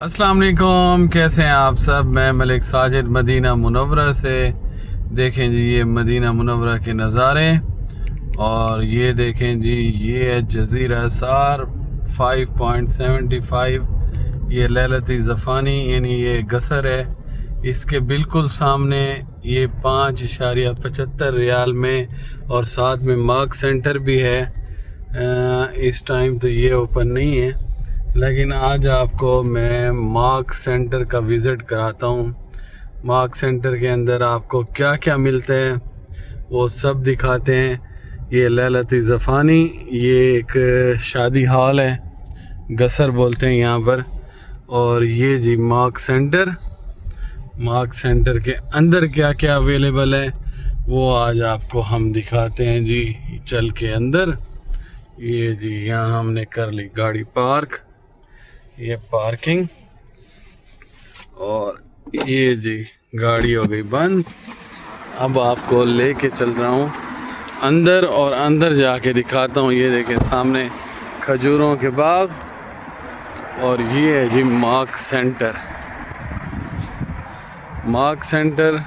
अस्सलाम वालेकुम, कैसे हैं आप सब। मैं मलिक साजिद मदीना मुनव्वरा से। देखें जी, ये मदीना मुनव्वरा के नज़ारे। और ये देखें जी, ये है जज़ीरा सार 5.75। ये लैलती ज़फ़ानी यानी ये गसर है। इसके बिल्कुल सामने ये 5.75 रियाल में, और साथ में मार्क सेंटर भी है। इस टाइम तो ये ओपन नहीं है, लेकिन आज आपको मैं मार्क सेंटर का विज़िट कराता हूँ। मार्क सेंटर के अंदर आपको क्या क्या मिलते हैं वो सब दिखाते हैं। ये लैलती ज़फ़ानी, ये एक शादी हॉल है, गसर बोलते हैं यहाँ पर। और ये जी मार्क सेंटर। मार्क सेंटर के अंदर क्या क्या अवेलेबल है वो आज आपको हम दिखाते हैं जी, चल के अंदर। ये जी, यहाँ हमने कर ली गाड़ी पार्क, ये पार्किंग। और ये जी गाड़ी हो गई बंद। अब आपको लेके चल रहा हूँ अंदर, और अंदर जाके दिखाता हूँ। ये देखें सामने खजूरों के बाग, और ये है जी मार्क सेंटर। मार्क सेंटर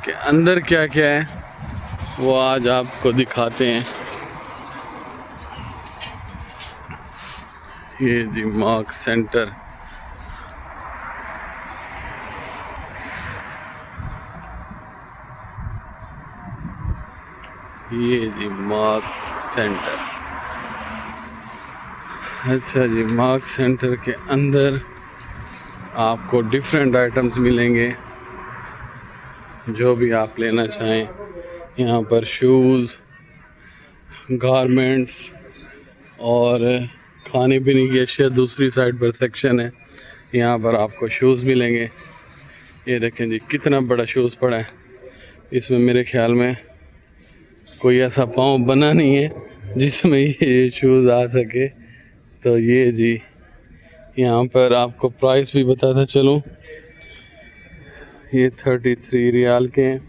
के अंदर क्या क्या है वो आज आपको दिखाते हैं। ये जी मार्क सेंटर। ये जी मार्क सेंटर। अच्छा जी, मार्क सेंटर के अंदर आपको डिफरेंट आइटम्स मिलेंगे, जो भी आप लेना चाहें। यहाँ पर शूज़, गारमेंट्स और खाने पीने की अशिया दूसरी साइड पर सेक्शन है। यहाँ पर आपको शूज़ मिलेंगे। ये देखें जी, कितना बड़ा शूज़ पड़ा है। इसमें मेरे ख्याल में कोई ऐसा पाँव बना नहीं है जिसमें ये शूज़ आ सके। तो ये जी, यहाँ पर आपको प्राइस भी बताता चलूँ। ये 33 रियाल के हैं,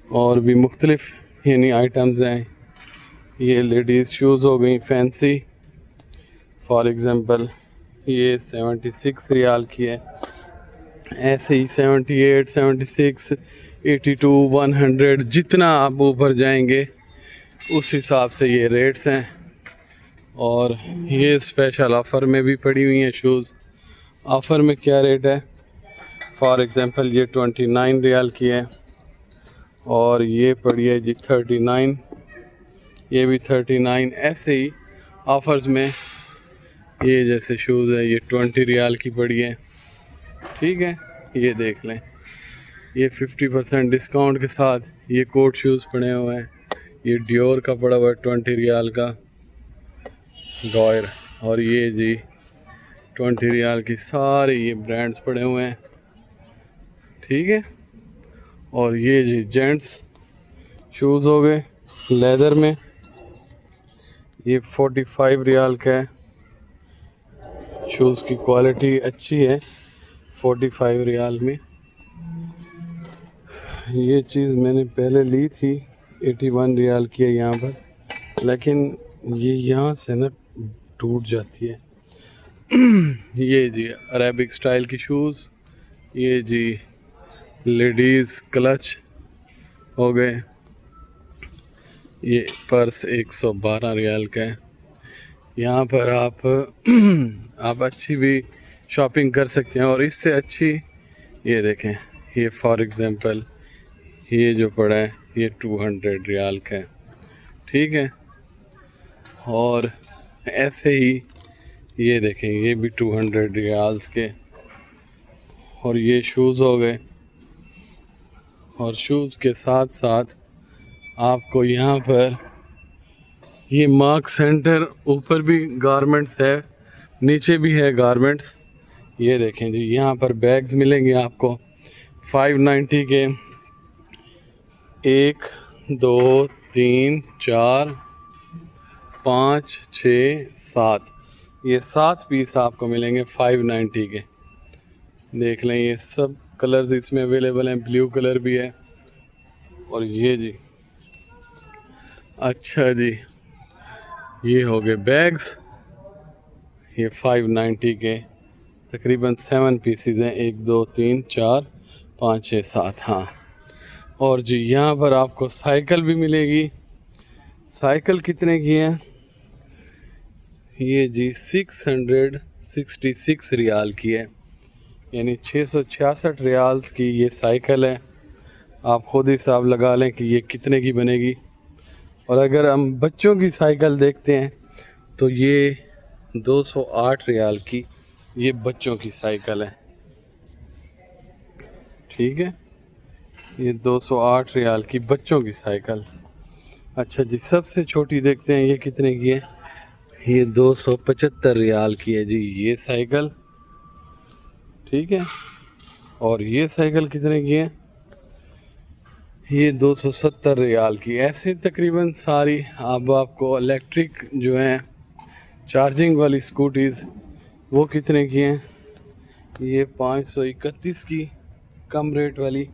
और भी मुख्तलिफ यानी आइटम्स हैं। ये लेडीज़ शूज़ हो गई फैंसी, फॉर एग्ज़ाम्पल ये 76 रियाल की है। ऐसे ही 78, 76, 82, 100, जितना आप ऊपर जाएंगे उस हिसाब से ये रेट्स हैं। और ये स्पेशल ऑफ़र में भी पड़ी हुई हैं शूज़। ऑफ़र में क्या रेट है, फॉर एग्ज़ाम्पल ये 29 रियाल की है, और ये पड़ी है जी 39, ये भी 39। ऐसे ही ऑफ़र्स में ये जैसे शूज़ है, ये 20 रियाल की पड़ी है। ठीक है, ये देख लें, ये 50% डिस्काउंट के साथ ये कोट शूज़ पड़े हुए हैं। ये डियोर का पड़ा हुआ है 20 रियाल का गॉयर। और ये जी 20 रियाल की सारे ये ब्रांड्स पड़े हुए हैं। ठीक है, और ये जी जेंट्स शूज़ हो गए लेदर में, ये 45 रियाल का है। शूज़ की क्वालिटी अच्छी है। 45 रियाल में ये चीज़ मैंने पहले ली थी, 81 रियाल की है यहाँ पर, लेकिन ये यहाँ से ना टूट जाती है। ये जी अरेबिक स्टाइल की शूज़। ये जी लेडीज़ क्लच हो गए। ये पर्स 112 रियाल का है। यहाँ पर आप आप अच्छी भी शॉपिंग कर सकते हैं, और इससे अच्छी ये देखें, ये फॉर एग्ज़ाम्पल ये जो पड़ा है ये 200 रियाल का है। ठीक है, और ऐसे ही ये देखें, ये भी 200 रियाल्स के। और ये शूज़ हो गए, और शूज़ के साथ साथ आपको यहाँ पर ये मार्क सेंटर ऊपर भी गारमेंट्स है, नीचे भी है गारमेंट्स। ये देखें जी, यहाँ पर बैग्स मिलेंगे आपको 590 के। 1, 2, 3, 4, 5, 6, 7, ये 7 पीस आपको मिलेंगे 590 के। देख लें, ये सब कलर्स इसमें अवेलेबल हैं, ब्लू कलर भी है। और ये जी, अच्छा जी, ये हो गए बैग्स, ये 590 के तकरीबन 7 पीसीज हैं, 1 2 3 4 5 6 7, हाँ। और जी यहाँ पर आपको साइकिल भी मिलेगी। साइकिल कितने की है? ये जी 666 रियाल की है, यानी 666 रियाल्स की ये साइकिल है। आप ख़ुद ही हिसाब लगा लें कि ये कितने की बनेगी। और अगर हम बच्चों की साइकिल देखते हैं तो ये 208 रियाल की ये बच्चों की साइकिल है, ठीक है। ये 208 रियाल की बच्चों की साइकिल्स। अच्छा जी, सबसे छोटी देखते हैं ये कितने की है। ये 275 रियाल की है जी ये साइकिल, ठीक है। और ये साइकिल कितने की है? ये 270 रियाल की। ऐसे तकरीबन सारी। अब आपको इलेक्ट्रिक जो हैं चार्जिंग वाली स्कूटीज़ वो कितने की हैं? ये 531 की, कम रेट वाली।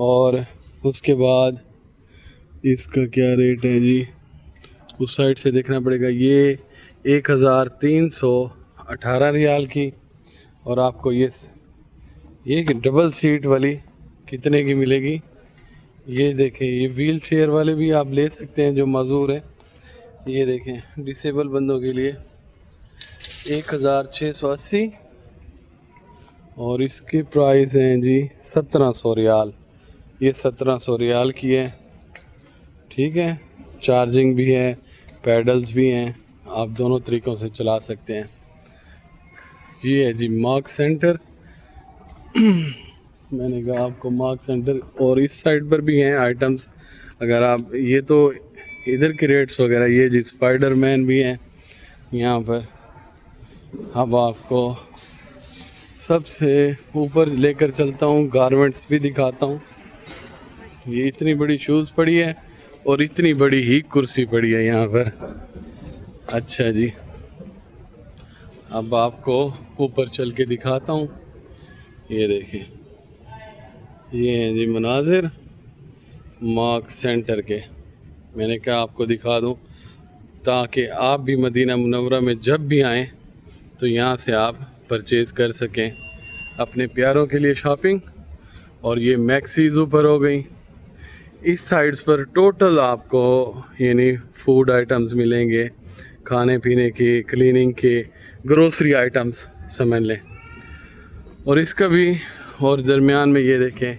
और उसके बाद इसका क्या रेट है जी, उस साइड से देखना पड़ेगा। ये 1318 रियाल की। और आपको ये डबल सीट वाली कितने की मिलेगी? ये देखें, ये व्हील चेयर वाले भी आप ले सकते हैं जो मज़दूर है। ये देखें डिसेबल बंदों के लिए 1680। और इसकी प्राइस है जी 1700 रियाल। ये 1700 रियाल की है, ठीक है। चार्जिंग भी है, पैडल्स भी हैं, आप दोनों तरीक़ों से चला सकते हैं। ये है जी मार्क सेंटर। मैंने कहा आपको मार्क सेंटर। और इस साइड पर भी हैं आइटम्स। अगर आप ये तो इधर के रेट्स वगैरह, ये जी स्पाइडरमैन भी हैं यहाँ पर। अब आपको सबसे ऊपर लेकर चलता हूँ, गारमेंट्स भी दिखाता हूँ। ये इतनी बड़ी शूज़ पड़ी है और इतनी बड़ी ही कुर्सी पड़ी है यहाँ पर। अच्छा जी, अब आपको ऊपर चल के दिखाता हूँ। ये देखें, ये हैं जी मनाजिर मार्क सेंटर के। मैंने कहा आपको दिखा दूँ ताकि आप भी मदीना मुनव्वरा में जब भी आएँ तो यहाँ से आप परचेज़ कर सकें अपने प्यारों के लिए शॉपिंग। और ये मैक्सीज़ ऊपर हो गई। इस साइड्स पर टोटल आपको यानी फूड आइटम्स मिलेंगे, खाने पीने के, क्लीनिंग के, ग्रोसरी आइटम्स समझ लें। और इसका भी, और दरमियान में ये देखें,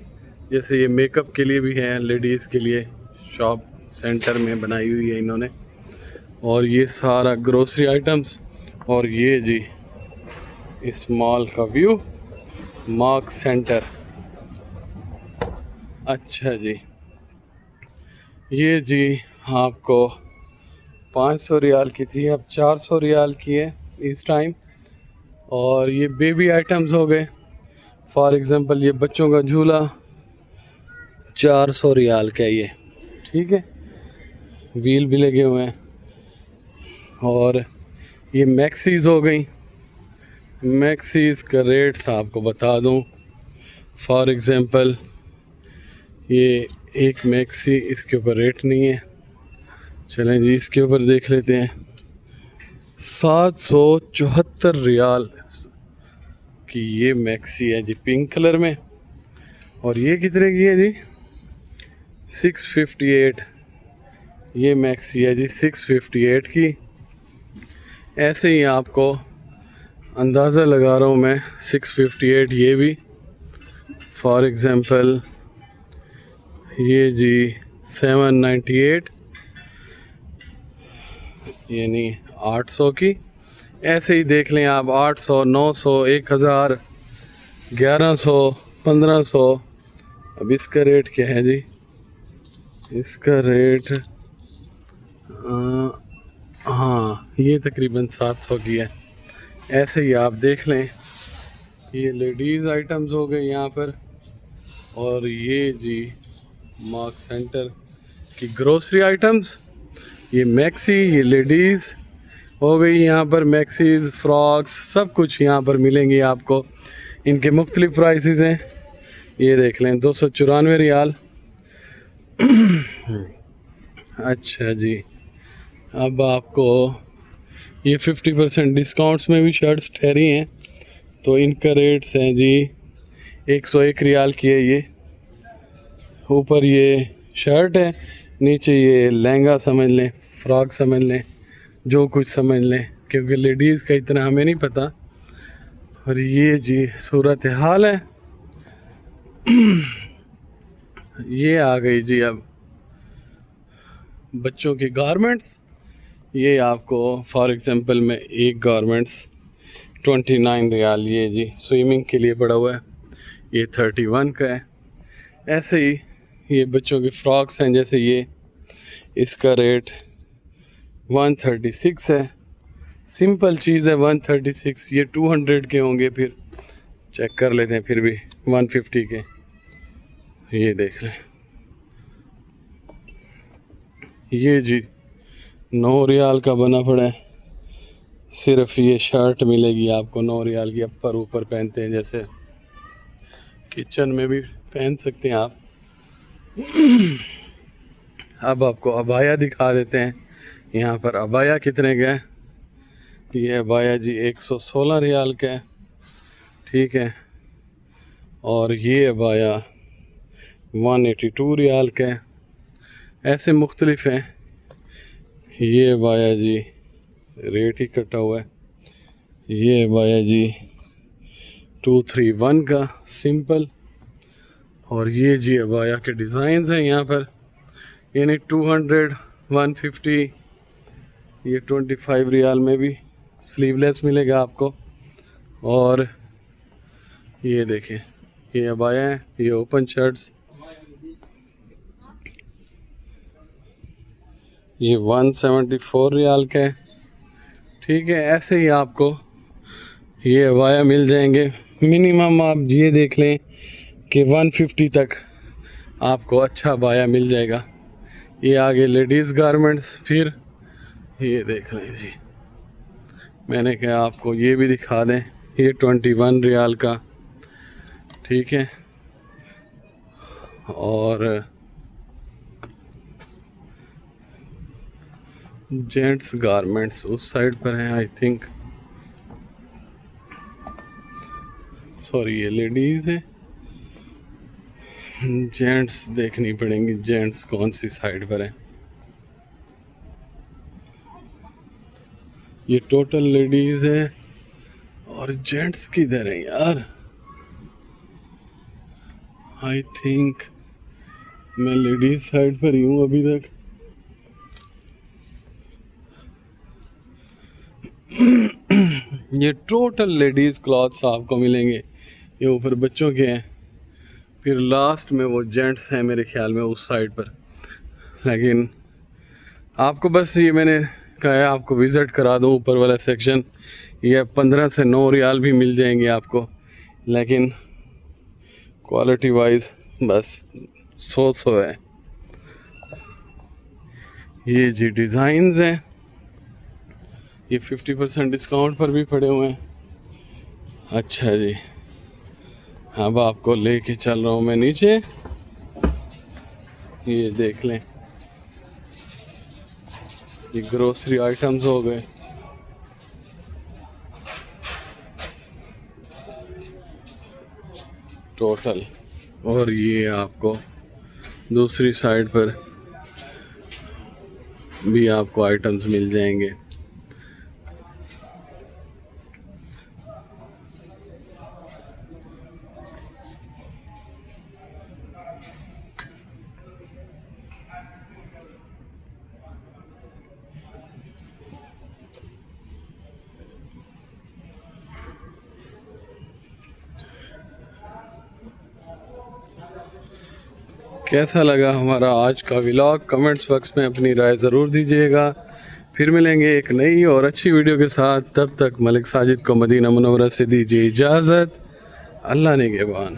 जैसे ये मेकअप के लिए भी है, लेडीज़ के लिए शॉप सेंटर में बनाई हुई है इन्होंने। और ये सारा ग्रोसरी आइटम्स। और ये जी इस मॉल का व्यू, मार्क सेंटर। अच्छा जी, ये जी आपको 500 रियाल की थी, अब 400 रियाल की है इस टाइम। और ये बेबी आइटम्स हो गए। फॉर एग्ज़ाम्पल ये बच्चों का झूला 400 रियाल का ये, ठीक है। व्हील भी लगे हुए हैं। और ये मैक्सीज़ हो गई। मैक्सीज़ का रेट्स आपको बता दूं। फॉर एग्ज़ाम्पल ये एक मैक्सी, इसके ऊपर रेट नहीं है, चलें जी इसके ऊपर देख लेते हैं। 774 रियाल की ये मैक्सी है जी, पिंक कलर में। और ये कितने की है जी? 658। ये मैक्सी है जी 658 की। ऐसे ही आपको अंदाज़ा लगा रहा हूँ मैं, 658 ये भी। फॉर एग्ज़ाम्पल ये जी 798, यानी 800 की। ऐसे ही देख लें आप, 800, 900, 1000, 1100, 1500। अब इसका रेट क्या है जी? इसका रेट हाँ, ये तकरीबन 700 की है। ऐसे ही आप देख लें। ये लेडीज़ आइटम्स हो गए यहाँ पर। और ये जी मार्क सेंटर की ग्रोसरी आइटम्स। ये मैक्सी, ये लेडीज़ हो गई यहाँ पर। मैक्सीज़, फ्रॉक्स, सब कुछ यहाँ पर मिलेंगी आपको। इनके मुख्तलिफ़ प्राइसेस हैं। ये देख लें 294 रियाल। अच्छा जी, अब आपको ये 50% डिस्काउंट्स में भी शर्ट्स ठहरी हैं। तो इनका रेट्स हैं जी 101 रियाल की है ये। ऊपर ये शर्ट है, नीचे ये लहंगा समझ लें, फ्रॉक समझ लें, जो कुछ समझ लें, क्योंकि लेडीज़ का इतना हमें नहीं पता। और ये जी सूरत हाल है। ये आ गई जी अब बच्चों की गारमेंट्स। ये आपको फॉर एग्ज़ाम्पल में एक गारमेंट्स 29 रियाल, ये जी स्विमिंग के लिए पड़ा हुआ है, ये 31 का है। ऐसे ही ये बच्चों के फ्रॉक्स हैं, जैसे ये, इसका रेट 136 है। सिंपल चीज़ है 136, ये 200 के होंगे, फिर चेक कर लेते हैं, फिर भी 150 के। ये देख लें, ये जी 9 रियाल का बना पड़ा है। सिर्फ ये शर्ट मिलेगी आपको 9 रियाल की, अपर ऊपर पहनते हैं, जैसे किचन में भी पहन सकते हैं आप। अब आपको अबाया दिखा देते हैं। यहाँ पर अबाया कितने का है? ये अबाया जी 116 रियाल का है, ठीक है। और ये अबाया 182 रियाल का है। ऐसे मुख्तलिफ हैं। ये अबाया जी रेट ही कटा हुआ है। ये अबाया जी 231 का सिंपल। और ये जी अबाया के डिज़ाइंस हैं यहाँ पर, यानी 200, 150, ये 25 रियाल में भी स्लीवलेस मिलेगा आपको। और ये देखें, ये अबाया हैं, ये ओपन शर्ट्स, ये 174 रियाल का है, ठीक है। ऐसे ही आपको ये अबाया मिल जाएंगे। मिनिमम आप ये देख लें कि 150 तक आपको अच्छा अबाया मिल जाएगा। ये आगे लेडीज़ गारमेंट्स, फिर ये देख लें जी, मैंने कहा आपको ये भी दिखा दें। ये 21 रियाल का, ठीक है। और जेंट्स गारमेंट्स उस साइड पर हैं आई थिंक, सॉरी ये लेडीज़ है। जेंट्स देखनी पड़ेंगी, जेंट्स कौन सी साइड पर है। ये टोटल लेडीज़ है, और जेंट्स किधर है यार? आई थिंक मैं लेडीज साइड पर ही हूँ अभी तक। ये टोटल लेडीज़ क्लॉथ्स आपको मिलेंगे। ये ऊपर बच्चों के हैं, फिर लास्ट में वो जेंट्स हैं मेरे ख्याल में उस साइड पर। लेकिन आपको बस ये मैंने कहा है आपको विज़िट करा दूँ ऊपर वाला सेक्शन। ये 15 से 9 रियाल भी मिल जाएंगे आपको, लेकिन क्वालिटी वाइज बस 100 है। ये जी डिज़ाइंस हैं, ये 50% डिस्काउंट पर भी पड़े हुए हैं। अच्छा जी, अब आपको लेके चल रहा हूँ मैं नीचे। ये देख लें, ये ग्रोसरी आइटम्स हो गए। टोटल। और ये आपको दूसरी साइड पर भी आपको आइटम्स मिल जाएंगे। कैसा लगा हमारा आज का व्लॉग? कमेंट्स बॉक्स में अपनी राय ज़रूर दीजिएगा। फिर मिलेंगे एक नई और अच्छी वीडियो के साथ। तब तक मलिक साजिद को मदीना मुनव्वरा से दीजिए इजाज़त। अल्लाह निगहबान।